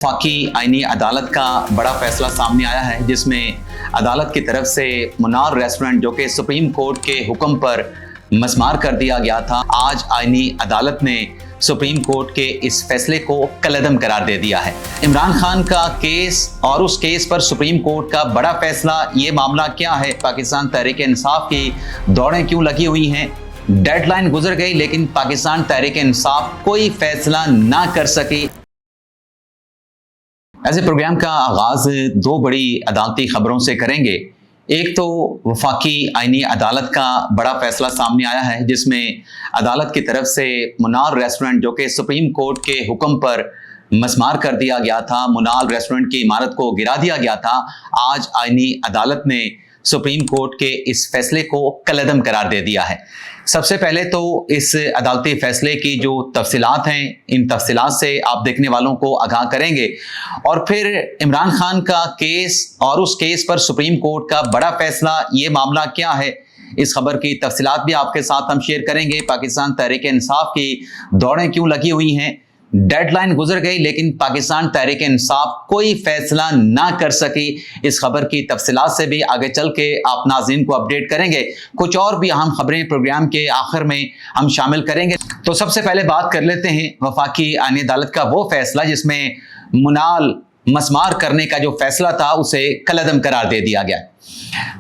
वफाकी आईनी अदालत का बड़ा फैसला सामने आया है, जिसमें अदालत की तरफ से मुनार रेस्टोरेंट जो कि सुप्रीम कोर्ट के हुक्म पर मस्मार कर दिया गया था, आज आईनी अदालत ने सुप्रीम कोर्ट के इस फैसले को कलअदम करार दे दिया है। इमरान खान का केस और उस केस पर सुप्रीम कोर्ट का बड़ा फैसला, ये मामला क्या है, पाकिस्तान तहरीक इंसाफ की दौड़ें क्यों लगी हुई हैं, डेडलाइन गुजर गई लेकिन पाकिस्तान तहरीक इंसाफ कोई फैसला ना कर सकी। ऐसे प्रोग्राम का आगाज दो बड़ी अदालती खबरों से करेंगे। एक तो वफाकी आईनी अदालत का बड़ा फैसला सामने आया है, जिसमें अदालत की तरफ से मुनार रेस्टोरेंट जो कि सुप्रीम कोर्ट के हुक्म पर मस्मार कर दिया गया था, मुनार रेस्टोरेंट की इमारत को गिरा दिया गया था, आज आईनी अदालत ने सुप्रीम कोर्ट के इस फैसले को कलअदम करार दे दिया है। सबसे पहले तो इस अदालती फैसले की जो तफसीलात हैं, इन तफसीलात से आप देखने वालों को आगाह करेंगे, और फिर इमरान खान का केस और उस केस पर सुप्रीम कोर्ट का बड़ा फैसला, ये मामला क्या है, इस खबर की तफसीलात भी आपके साथ हम शेयर करेंगे। पाकिस्तान तहरीक इंसाफ की दौड़ें क्यों लगी हुई हैं, डेडलाइन गुजर गई लेकिन पाकिस्तान तहरीक इंसाफ कोई फैसला ना कर सकी, इस खबर की तफसीलात से भी आगे चल के आप नाज़रीन को अपडेट करेंगे। कुछ और भी अहम खबरें प्रोग्राम के आखिर में हम शामिल करेंगे। तो सबसे पहले बात कर लेते हैं वफाकी आईनी अदालत का वो फैसला जिसमें मुनाल मस्मार करने का जो फैसला था उसे कलअदम करार दे दिया गया।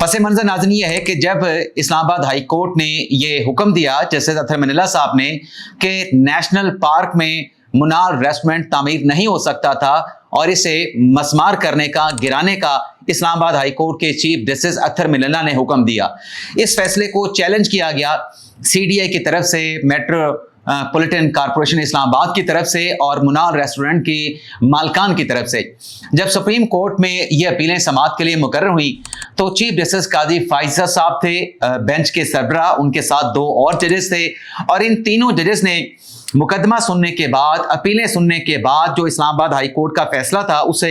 पसे मंजर नाज़रीन ये है कि जब इस्लामाबाद हाई कोर्ट ने ये हुक्म दिया जस्टिस अतहर मिनल्ला साहब ने कि नेशनल पार्क में मुनार रेस्टोरेंट तामीर नहीं हो सकता था और इसे मस्मार करने का, गिराने का इस्लामाबाद हाई कोर्ट के चीफ जस्टिस अतहर मिनल्ला ने हुक्म दिया। इस फैसले को चैलेंज किया गया सीडीए की तरफ से, मेट्रोपॉलिटन कॉरपोरेशन इस्लामाबाद की तरफ से और मुनार रेस्टोरेंट की मालकान की तरफ से। जब सुप्रीम कोर्ट में ये अपीलें समाअत के लिए मुकर्रर हुई तो चीफ जस्टिस काजी फाइजा साहब थे, बेंच के सरबराह, उनके साथ दो और जजेस थे, और इन तीनों जजेस ने मुकदमा सुनने के बाद, अपीलें सुनने के बाद जो इस्लामाबाद हाई कोर्ट का फैसला था उसे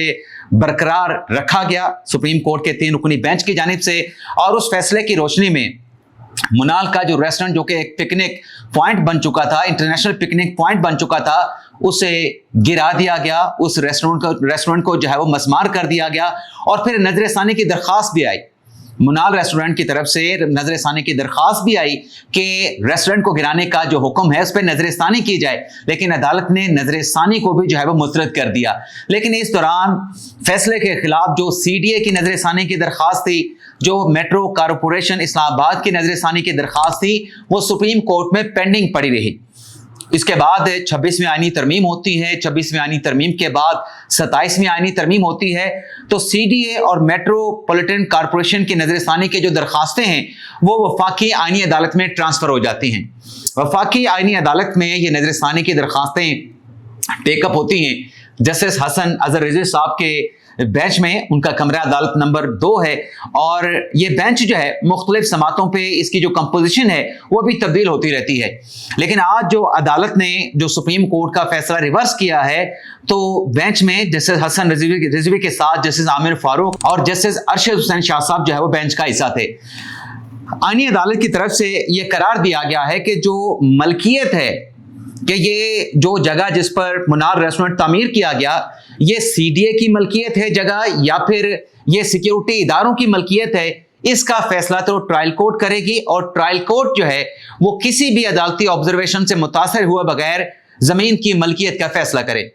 बरकरार रखा गया सुप्रीम कोर्ट के 3 रुकनी बेंच की जानिब से। और उस फैसले की रोशनी में मुनाल का जो रेस्टोरेंट जो कि एक पिकनिक पॉइंट बन चुका था, इंटरनेशनल पिकनिक पॉइंट बन चुका था, उसे गिरा दिया गया, उस रेस्टोरेंट को जो है वो मस्मार कर दिया गया। और फिर नजरसानी की दरख्वास्त भी आई, मुनाल रेस्टोरेंट की तरफ से नजरसानी की दरख्वास्त भी आई कि रेस्टोरेंट को गिराने का जो हुक्म है उस पर नजरसानी की जाए, लेकिन अदालत ने नजरसानी को भी जो है वो मुस्तरद कर दिया। लेकिन इस दौरान फैसले के खिलाफ जो सीडीए की नजरसानी की दरख्वास्त थी, जो मेट्रो कॉरपोरेशन इस्लामाबाद की नजरसानी की दरख्वास्त थी, वो सुप्रीम कोर्ट में पेंडिंग पड़ी रही। इसके बाद 26वीं आईनी तरमीम होती है, 26वीं आईनी तरमीम के बाद 27वीं आईनी तरमीम होती है, तो सीडीए और मेट्रोपॉलिटन कॉरपोरेशन की नजरसानी की जो दरखास्तें हैं वो वफाकी आईनी अदालत में ट्रांसफर हो जाती हैं। वफाकी आईनी अदालत में ये नजरसानी की दरखास्तें टेकअप होती हैं जस्टिस हसन अजहर रिजवी साहब के बेंच में। उनका कमरा अदालत नंबर 2 है और ये बेंच जो है मुख्तलिफ समातों पे इसकी जो कंपोजिशन है वो भी तब्दील होती रहती है। लेकिन आज जो अदालत ने जो सुप्रीम कोर्ट का फैसला रिवर्स किया है, तो बेंच में जस्टिस हसन रिजवी के साथ जस्टिस आमिर फारूक और जस्टिस अरशद हुसैन शाह साहब जो है वो बेंच का हिस्सा थे। आईनी अदालत की तरफ से ये करार दिया गया है कि जो मलकियत है कि ये जो जगह जिस पर मुनार रेस्टोरेंट तामीर किया गया, ये सीडीए की मलकियत है जगह या फिर ये सिक्योरिटी इदारों की मलकियत है, इसका फैसला तो ट्रायल कोर्ट करेगी। और ट्रायल कोर्ट जो है वो किसी भी अदालती ऑब्जर्वेशन से मुतासर हुए बगैर जमीन की मलकियत का फैसला करे।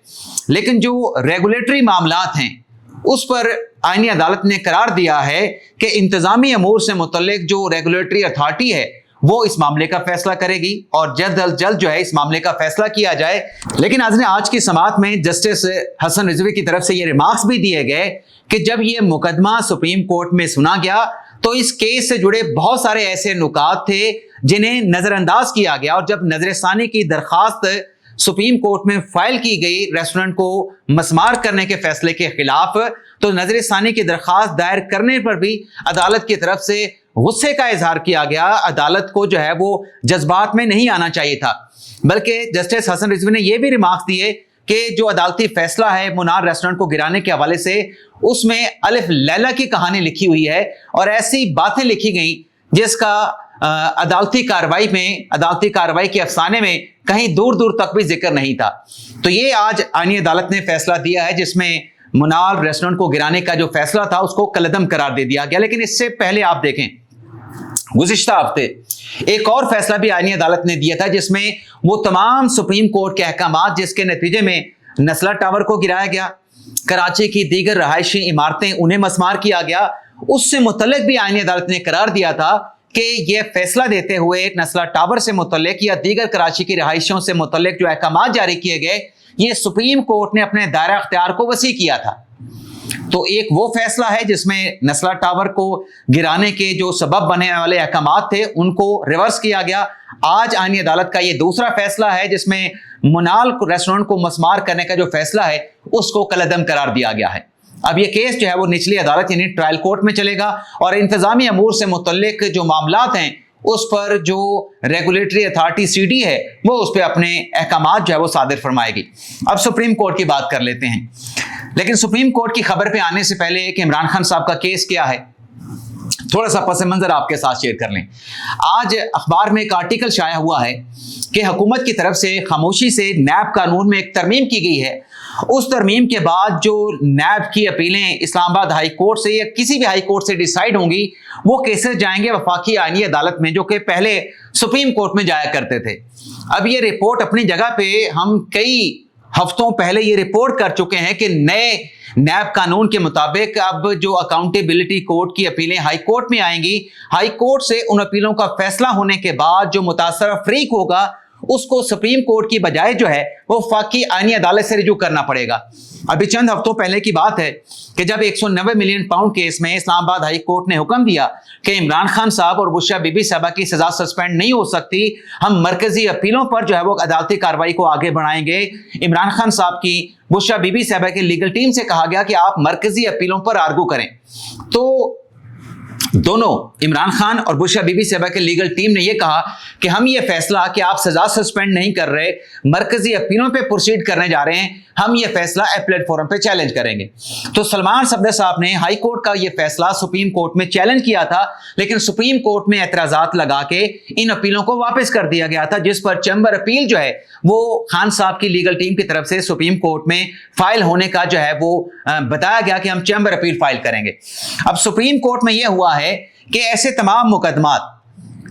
लेकिन जो रेगुलेटरी मामलात हैं उस पर आईनी अदालत ने करार दिया है कि इंतजामी अमूर से मुतल्लिक जो रेगुलेटरी अथॉरिटी है वो इस मामले का फैसला करेगी और जल्द अज जल्द जो है इस मामले का फैसला किया जाए। लेकिन आज की समाअत में जस्टिस हसन रिजवी की तरफ से ये रिमार्क्स भी दिए गए कि जब ये मुकदमा सुप्रीम कोर्ट में सुना गया तो इस केस से जुड़े बहुत सारे ऐसे नुकात थे जिन्हें नजरअंदाज किया गया, और जब नजरसानी की दरखास्त सुप्रीम कोर्ट में फाइल की गई रेस्टोरेंट को मस्मार करने के फैसले के खिलाफ, तो नजरसानी की दरखास्त दायर करने पर भी अदालत की तरफ से गुस्से का इजहार किया गया। अदालत को जो है वो जज्बात में नहीं आना चाहिए था, बल्कि जस्टिस हसन रिजवी ने यह भी रिमार्क्स दिए कि जो अदालती फैसला है मुनार रेस्टोरेंट को गिराने के हवाले से, उसमें अलिफ लैला की कहानी लिखी हुई है और ऐसी बातें लिखी गई जिसका अदालती कार्रवाई के अफसाने में कहीं दूर दूर तक भी जिक्र नहीं था। तो ये आज आईनी अदालत ने फैसला दिया है जिसमें मुनार रेस्टोरेंट को गिराने का जो फैसला था उसको कलअदम करार दे दिया गया। लेकिन इससे पहले आप देखें, गुज़िश्ता हफ्ते एक और फैसला भी आईनी अदालत ने दिया था जिसमें वो तमाम सुप्रीम कोर्ट के अहकामात जिसके नतीजे में नस्ला टावर को गिराया गया, कराची की दीगर रहायशी इमारतें उन्हें मस्मार किया गया, उससे मुतल्लिक भी आईनी अदालत ने करार दिया था कि यह फैसला देते हुए नस्ला टावर से मुतल्लिक या दीगर कराची की रहायशों से मुतल्लिक जो अहकामात जारी किए गए, ये सुप्रीम कोर्ट ने अपने दायरा अख्तियार को वसी किया था। तो एक वो फैसला है जिसमें नस्ला टावर को गिराने के जो सबब बनने वाले अहकामात थे उनको रिवर्स किया गया। आज आईनी अदालत का ये दूसरा फैसला है जिसमें मुनाल रेस्टोरेंट को मस्मार करने का जो फैसला है उसको कलअदम करार दिया गया है। अब ये केस जो है वो निचली अदालत यानी ट्रायल कोर्ट में चलेगा और इंतजामी अमूर से मुतल्लिक जो मामलात हैं उस पर जो रेगुलेटरी अथॉरिटी सीडी है वो उस पर अपने अहकामात जो है वो सादिर फरमाएगी। अब सुप्रीम कोर्ट की बात कर लेते हैं, लेकिन सुप्रीम कोर्ट की खबर पे आने से पहले कि इमरान खान साहब का केस क्या है थोड़ा सा पस मंजर आपके साथ शेयर कर लें। आज अखबार में एक आर्टिकल शाया हुआ है कि हुकूमत की तरफ से खामोशी से नैब कानून में एक तरमीम की गई है। उस तरमीम के बाद जो नैब की अपीलें इस्लामाबाद हाई कोर्ट से या किसी भी हाई कोर्ट से डिसाइड होंगी वो केसेस जाएंगे वफाकी आईनी अदालत में, जो कि पहले सुप्रीम कोर्ट में जाया करते थे। अब ये रिपोर्ट अपनी जगह पे हम कई हफ्तों पहले ये रिपोर्ट कर चुके हैं कि नए नैब कानून के मुताबिक अब जो अकाउंटेबिलिटी कोर्ट की अपीलें हाई कोर्ट में आएंगी, हाई कोर्ट से उन अपीलों का फैसला होने के बाद जो मुतासरा फरीक होगा उसको सुप्रीम कोर्ट की बजाय जो है वो वफाकी आईनी अदालत से रिजू करना पड़ेगा। अभी चंद हफ्तों पहले की बात है कि जब 190 मिलियन पाउंड केस में इस्लामाबाद हाई कोर्ट ने हुक्म दिया कि इमरान खान साहब और बुशरा बीबी साहबा की सजा सस्पेंड नहीं हो सकती, हम मरकजी अपीलों पर जो है वो अदालती कार्रवाई को आगे बढ़ाएंगे। इमरान खान साहब की बुशरा बीबी साहबा की लीगल टीम से कहा गया कि आप मरकजी अपीलों पर आर्गू करें। तो दोनों इमरान खान और बुशरा बीबी साहबा की लीगल टीम ने यह कहा कि हम ये फैसला कि आप सजा सस्पेंड नहीं कर रहे, मरकजी अपीलों पे प्रोसीड करने जा रहे हैं, हम ये फैसला एपलेट फोरम पे चैलेंज करेंगे। तो सलमान सफदर साहब ने हाई कोर्ट का ये फैसला सुप्रीम कोर्ट में चैलेंज किया था, लेकिन सुप्रीम कोर्ट में एतराजात लगा के इन अपीलों को वापस कर दिया गया था, जिस पर चैम्बर अपील जो है वो खान साहब की लीगल टीम की तरफ से सुप्रीम कोर्ट में फाइल होने का जो है वो बताया गया कि हम चैम्बर अपील फाइल करेंगे। अब सुप्रीम कोर्ट में यह हुआ है कि ऐसे तमाम मुकदमात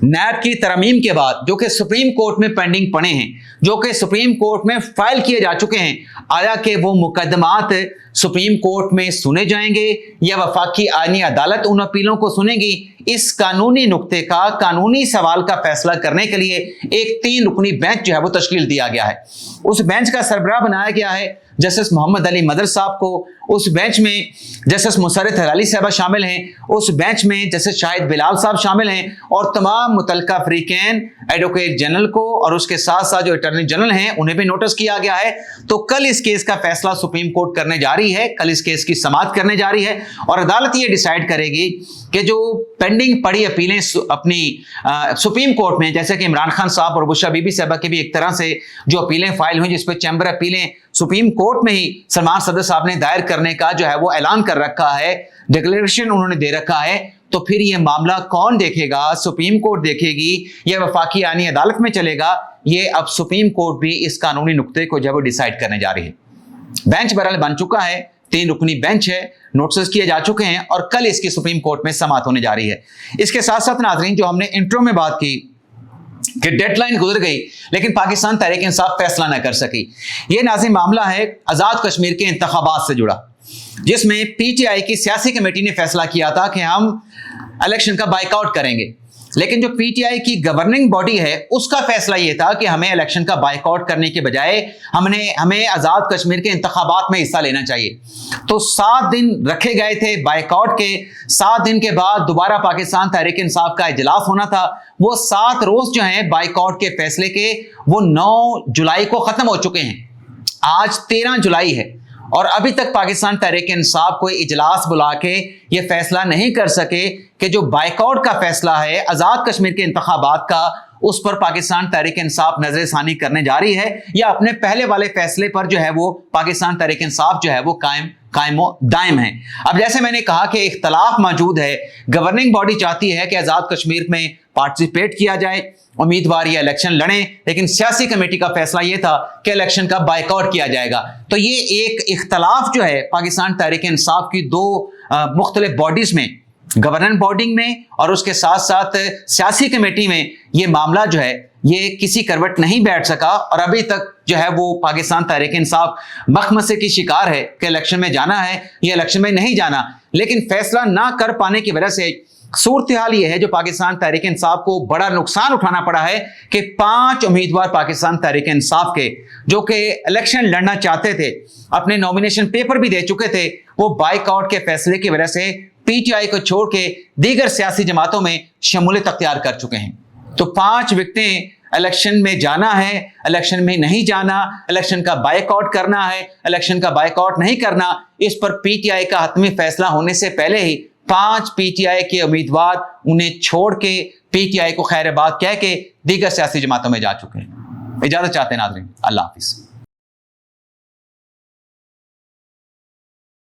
नैब की तरमीम के बाद जो कि सुप्रीम कोर्ट में पेंडिंग पड़े हैं, जो कि सुप्रीम कोर्ट में फाइल किए जा चुके हैं, आया कि वो मुकदमात सुप्रीम कोर्ट में सुने जाएंगे या वफाकी आईनी अदालत उन अपीलों को सुनेगी। इस कानूनी नुक्ते का, कानूनी सवाल का फैसला करने के लिए एक 3 रुकनी बेंच जो है वो तश्कील दिया गया है। उस बेंच का सरबराह बनाया गया है जस्टिस मोहम्मद अली मदर साहब को। उस बेंच में जस्टिस मुसर्रत हलाली साहबा शामिल हैं, उस बेंच में जस्टिस शाहिद बिलाल साहब शामिल हैं और तमाम मुतल्लिका फ्रीकैन एडवोकेट जनरल को और उसके साथ साथ जो अटॉर्नी जनरल हैं उन्हें भी नोटिस किया गया है। तो कल इस केस का फैसला सुप्रीम कोर्ट करने जा रही है, कल इस केस की समाअत करने जा रही है और अदालत ये डिसाइड करेगी कि जो पेंडिंग पड़ी अपीलें अपनी सुप्रीम कोर्ट में, जैसे कि इमरान खान साहब और बुशरा बीबी साहबा की भी एक तरह से जो अपीलें फाइल हुई जिस पर चैम्बर अपीलें सुप्रीम कोर्ट में ही सलमान सफदर साहब ने दायर करने का जो है वो ऐलान कर रखा है, डिक्लेरेशन उन्होंने दे रखा है। तो फिर ये मामला कौन देखेगा? सुप्रीम कोर्ट देखेगी या वफाकी आईनी अदालत में चलेगा? ये अब सुप्रीम कोर्ट भी इस कानूनी नुक्ते को जब डिसाइड करने जा रही है। बेंच बहरहाल बन चुका है, 3 रुकनी बेंच है, नोटिस किए जा चुके हैं और कल इसकी सुप्रीम कोर्ट में समाअत होने जा रही है। इसके साथ साथ नाज़रीन, जो हमने इंट्रो में बात की कि डेडलाइन गुजर गई लेकिन पाकिस्तान तहरीक इंसाफ फैसला न कर सकी, ये नाज़रीन मामला है आज़ाद कश्मीर के इंतखाबात से जुड़ा, जिसमें पीटीआई की सियासी कमेटी ने फैसला किया था कि हम इलेक्शन का बाइकआउट करेंगे। लेकिन जो पीटीआई की गवर्निंग बॉडी है उसका फैसला यह था कि हमें इलेक्शन का बाइकआउट करने के बजाय हमें आज़ाद कश्मीर के इंतखाबात में हिस्सा लेना चाहिए। तो 7 दिन रखे गए थे बाइकआउट के। 7 दिन के बाद दोबारा पाकिस्तान तहरीक इंसाफ का इजलास होना था। वो 7 रोज जो हैं बाइकआउट के फैसले के, वो 9 जुलाई को खत्म हो चुके हैं। आज 13 जुलाई है और अभी तक पाकिस्तान तहरीक इंसाफ कोई इजलास बुला के ये फैसला नहीं कर सके कि जो बाइकआउट का फैसला है आज़ाद कश्मीर के इंतखाबात का, उस पर पाकिस्तान तहरीक इंसाफ नजरसानी करने जा रही है या अपने पहले वाले फैसले पर जो है वो पाकिस्तान तहरीक इंसाफ जो है वो कायम قائم و دائم ہیں۔ اب جیسے میں نے کہا کہ اختلاف موجود ہے، گورننگ باڈی چاہتی ہے کہ آزاد کشمیر میں پارٹیسپیٹ کیا جائے، امیدوار یہ الیکشن لڑیں، لیکن سیاسی کمیٹی کا فیصلہ یہ تھا کہ الیکشن کا بائیکاٹ کیا جائے گا۔ تو یہ ایک اختلاف جو ہے پاکستان تحریک انصاف کی دو مختلف باڈیز میں، گورننگ باڈی میں اور اس کے ساتھ ساتھ سیاسی کمیٹی میں، یہ معاملہ جو ہے یہ کسی کروٹ نہیں بیٹھ سکا، اور ابھی تک جو ہے وہ پاکستان تحریک انصاف مخمصے کی شکار ہے کہ الیکشن میں جانا ہے یا الیکشن میں نہیں جانا۔ لیکن فیصلہ نہ کر پانے کی وجہ سے صورتحال یہ ہے جو پاکستان تحریک انصاف کو بڑا نقصان اٹھانا پڑا ہے کہ 5 امیدوار پاکستان تحریک انصاف کے جو کہ الیکشن لڑنا چاہتے تھے، اپنے نومینیشن پیپر بھی دے چکے تھے، وہ بائیک آؤٹ کے فیصلے کی وجہ سے پی ٹی آئی کو چھوڑ کے دیگر سیاسی جماعتوں میں شمولیت اختیار کر چکے ہیں۔ تو 5 وکٹیں، الیکشن میں جانا ہے، الیکشن میں نہیں جانا، الیکشن کا بائیک آؤٹ کرنا ہے، الیکشن کا بائیک آؤٹ نہیں کرنا، اس پر پی ٹی آئی کا حتمی فیصلہ ہونے سے پہلے ہی 5 پی ٹی آئی کے امیدوار انہیں چھوڑ کے پی ٹی آئی کو خیر بات کہہ کے دیگر سیاسی جماعتوں میں جا چکے ہیں۔ اجازت چاہتے ہیں ناظرین، اللہ حافظ۔